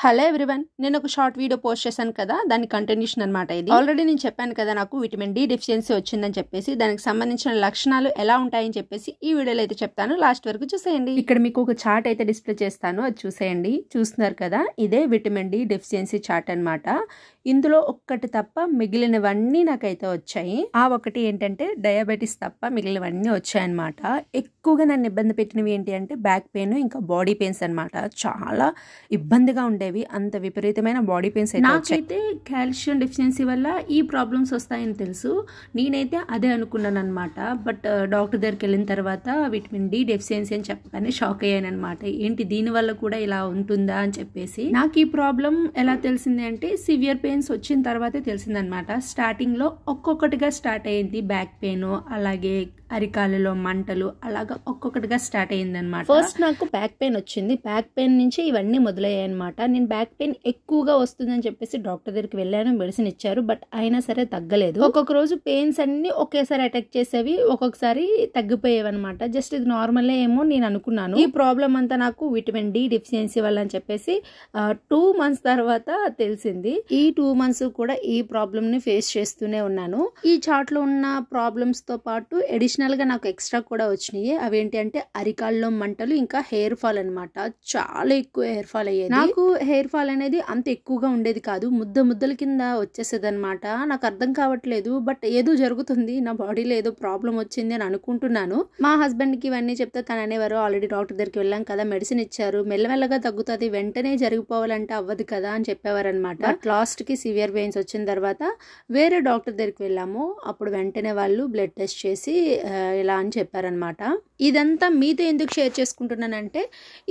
Hello everyone, నేను ఒక short video post చేశాను కదా, దాని కంటిన్యూషన్ అనమాట. ఇది ఆల్రెడీ నేను చెప్పాను కదా నాకు విటమిన్ డి డెఫిషియన్సీ వచ్చిందని చెప్పేసి, దానికి సంబంధించిన లక్షణాలు ఎలా ఉంటాయని చెప్పేసి ఈ వీడియోలో అయితే చెప్తాను. లాస్ట్ వరకు చూసేయండి. ఇక్కడ మీకు ఒక చార్ట్ అయితే డిస్ప్లే చేస్తాను, అది చూసేయండి. చూస్తున్నారు కదా, ఇదే విటమిన్ డి డెఫిషియన్సీ చార్ట్ అనమాట. ఇందులో ఒక్కటి తప్ప మిగిలినవన్నీ నాకైతే వచ్చాయి. ఆ ఒకటి ఏంటంటే డయాబెటీస్ తప్ప మిగిలినవన్నీ వచ్చాయన్నమాట. ఎక్కువగా నన్ను ఇబ్బంది పెట్టినవి ఏంటి అంటే బ్యాక్ పెయిన్, ఇంకా బాడీ పెయిన్స్ అనమాట. చాలా ఇబ్బందిగా ఉండేవి, అంత విపరీతమైన బాడీ పెయిన్స్ అయితే నాకైతే కాల్షియం డెఫిషియన్సీ వల్ల ఈ ప్రాబ్లమ్స్ వస్తాయని తెలుసు. నేనైతే అదే అనుకున్నాను అనమాట. బట్ డాక్టర్ దగ్గరికి వెళ్ళిన తర్వాత విటమిన్ డి డెఫిషియన్సీ అని చెప్పగానే షాక్ అయ్యాను అనమాట. ఏంటి దీనివల్ల కూడా ఇలా ఉంటుందా అని చెప్పేసి. నాకు ఈ ప్రాబ్లం ఎలా తెలిసింది అంటే సివియర్ పెయిన్స్ వచ్చిన తర్వాతే తెలిసిందనమాట. స్టార్టింగ్ లో ఒక్కొక్కటిగా స్టార్ట్ అయ్యింది. బ్యాక్ పెయిన్, అలాగే అరికాలలో మంటలు, అలాగా ఒక్కొక్కటిగా స్టార్ట్ అయ్యింది అనమాట. ఫస్ట్ నాకు బ్యాక్ పెయిన్ వచ్చింది. బ్యాక్ పెయిన్ నుంచి ఇవన్నీ మొదలయ్యాయి అనమాట. నేను బ్యాక్ పెయిన్ ఎక్కువగా వస్తుందని చెప్పేసి డాక్టర్ దగ్గరికి వెళ్ళాను, మెడిసిన్ ఇచ్చారు. బట్ అయినా సరే తగ్గలేదు. ఒక్కొక్క రోజు పెయిన్స్ అన్ని ఒకేసారి అటాక్ చేసేవి, ఒక్కొక్కసారి తగ్గిపోయేవి అనమాట. జస్ట్ ఇది నార్మల్ ఏమో నేను అనుకున్నాను. ఈ ప్రాబ్లం అంతా నాకు విటమిన్ డి డెఫిషియన్సీ వల్ల అని చెప్పేసి 2 months తర్వాత తెలిసింది. ఈ 2 months కూడా ఈ ప్రాబ్లమ్ ని ఫేస్ చేస్తూనే ఉన్నాను. ఈ చార్ట్ లో ఉన్న ప్రాబ్లమ్స్ తో పాటు అడిషనల్ గా నాకు ఎక్స్ట్రా కూడా వచ్చినాయి. అవేంటి అంటే అరికాల్లో మంటలు, ఇంకా హెయిర్ ఫాల్ అనమాట. చాలా ఎక్కువ హెయిర్ ఫాల్ అయ్యేది. నాకు హెయిర్ ఫాల్ అనేది అంత ఎక్కువగా ఉండేది కాదు, ముద్దల కింద వచ్చేసేది అనమాట. నాకు అర్థం కావట్లేదు, బట్ ఏదో జరుగుతుంది, నా బాడీలో ఏదో ప్రాబ్లం వచ్చింది అని అనుకుంటున్నాను. మా హస్బెండ్ కి ఇవన్నీ చెప్తే తను అనేవారు, ఆల్రెడీ డాక్టర్ దగ్గరికి వెళ్ళాం కదా, మెడిసిన్ ఇచ్చారు, మెల్లమెల్లగా తగ్గుతుంది, వెంటనే జరిగిపోవాలంటే అవ్వదు కదా అని చెప్పేవారు అనమాట. లాస్ట్ కి సివియర్ పెయిన్స్ వచ్చిన తర్వాత వేరే డాక్టర్ దగ్గరికి వెళ్ళాము. అప్పుడు వెంటనే వాళ్ళు బ్లడ్ టెస్ట్ చేసి ఇలా అని చెప్పారనమాట. ఇదంతా మీతో ఎందుకు షేర్ చేసుకుంటున్నానంటే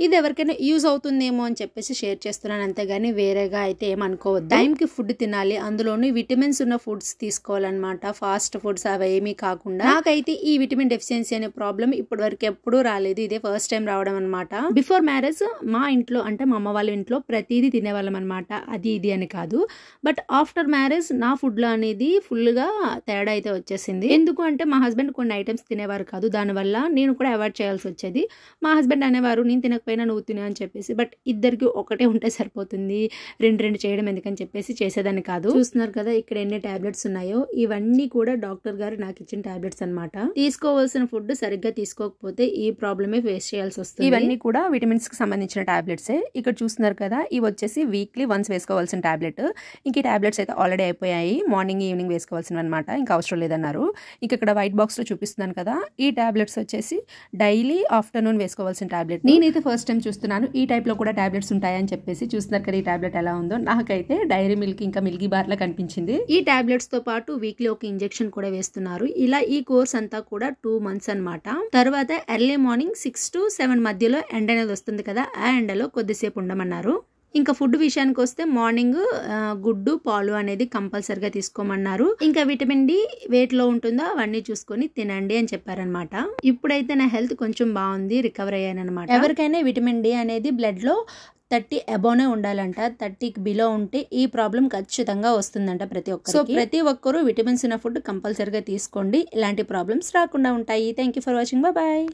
ఇది ఎవరికైనా యూజ్ అవుతుందేమో అని చెప్పేసి షేర్ చేస్తున్నాను, అంతేగాని వేరేగా అయితే ఏమనుకోవద్దు. టైంకి ఫుడ్ తినాలి, అందులోని విటమిన్స్ ఉన్న ఫుడ్స్ తీసుకోవాలన్నమాట. ఫాస్ట్ ఫుడ్స్ అవి ఏమీ కాకుండా. నాకైతే ఈ విటమిన్ డెఫిషియన్సీ అనే ప్రాబ్లం ఇప్పటి వరకు ఎప్పుడూ రాలేదు, ఇదే ఫస్ట్ టైం రావడం అనమాట. బిఫోర్ మ్యారేజ్ మా ఇంట్లో అంటే మా అమ్మ వాళ్ళ ఇంట్లో ప్రతిదీ తినేవాళ్ళం అనమాట, అది ఇది అని కాదు. బట్ ఆఫ్టర్ మ్యారేజ్ నా ఫుడ్ లో అనేది ఫుల్ గా తేడా అయితే వచ్చేసింది. ఎందుకు అంటే మా హస్బెండ్ కొన్ని ఐటమ్స్ తినేవారు కాదు, దానివల్ల నేను కూడా అవాయిడ్ చేయాల్సి వచ్చేది. మా హస్బెండ్ అనేవారు నేను తినకపోయినా నువ్వు తినే అని చెప్పేసి. బట్ ఇద్దరికి ఒకటే ఉంటే సరిపోతుంది, రెండు చేయడం ఎందుకని చెప్పేసి చేసేదాన్ని కాదు. చూస్తున్నారు కదా ఇక్కడ ఎన్ని టాబ్లెట్స్ ఉన్నాయో, ఇవన్నీ కూడా డాక్టర్ గారు నాకు ఇచ్చిన టాబ్లెట్స్ అనమాట. తీసుకోవాల్సిన ఫుడ్ సరిగ్గా తీసుకోకపోతే ఈ ప్రాబ్లమే ఫేస్ చేయాల్సి వస్తుంది. ఇవన్నీ కూడా విటమిన్స్ కి సంబంధించిన టాబ్లెట్సే. ఇక్కడ చూస్తున్నారు కదా, ఇవి వచ్చేసి వీక్లీ వన్స్ వేసుకోవాల్సిన టాబ్లెట్. ఇంక ఈ టాబ్లెట్స్ అయితే ఆల్రెడీ అయిపోయాయి, మార్నింగ్ ఈవినింగ్ వేసుకోవాల్సినవి అనమాట, ఇంకా అవసరం లేదన్నారు. ఇంక ఇక్కడ వైట్ బాక్స్ లో చూపిస్తున్నాను కదా, ఈ టాబ్లెట్స్ వచ్చేసి డైలీ ఆఫ్టర్నూన్ వేసుకోవాల్సిన టాబ్లెట్. నేనైతే ఫస్ట్ టైం చూస్తున్నాను ఈ టైప్ లో కూడా టాబ్లెట్స్ ఉంటాయని చెప్పేసి. చూస్తున్నారు కదా ఈ టాబ్లెట్ ఎలా ఉందో. నాకైతే డైరీ మిల్క్ ఇంకా మిల్కీ బార్ లా కనిపించింది. ఈ టాబ్లెట్స్ తో పాటు వీక్లీ ఒక ఇంజెక్షన్ కూడా వేస్తున్నారు. ఇలా ఈ కోర్స్ అంతా కూడా 2 months అనమాట. తర్వాత ఎర్లీ మార్నింగ్ 6 to 7 మధ్యలో ఎండ అనేది వస్తుంది కదా, ఆ ఎండలో కొద్దిసేపు ఉండమన్నారు. ఇంకా ఫుడ్ విషయానికి వస్తే మార్నింగ్ గుడ్డు, పాలు అనేది కంపల్సరిగా తీసుకోమన్నారు. ఇంకా విటమిన్ డి వెయిట్ లో ఉంటుందో అవన్నీ చూసుకొని తినండి అని చెప్పారనమాట. ఇప్పుడైతే నా హెల్త్ కొంచెం బాగుంది, రికవర్ అయ్యాను అనమాట. ఎవరికైనా విటమిన్ డి అనేది బ్లడ్ లో 30 అబోనే ఉండాలంట. 30కి బిలో ఉంటే ఈ ప్రాబ్లం ఖచ్చితంగా వస్తుందంట ప్రతి ఒక్కరు. సో ప్రతి ఒక్కరు విటమిన్స్ ఉన్న ఫుడ్ కంపల్సరిగా తీసుకోండి, ఇలాంటి ప్రాబ్లమ్స్ రాకుండా ఉంటాయి. Thank you for watching, bye.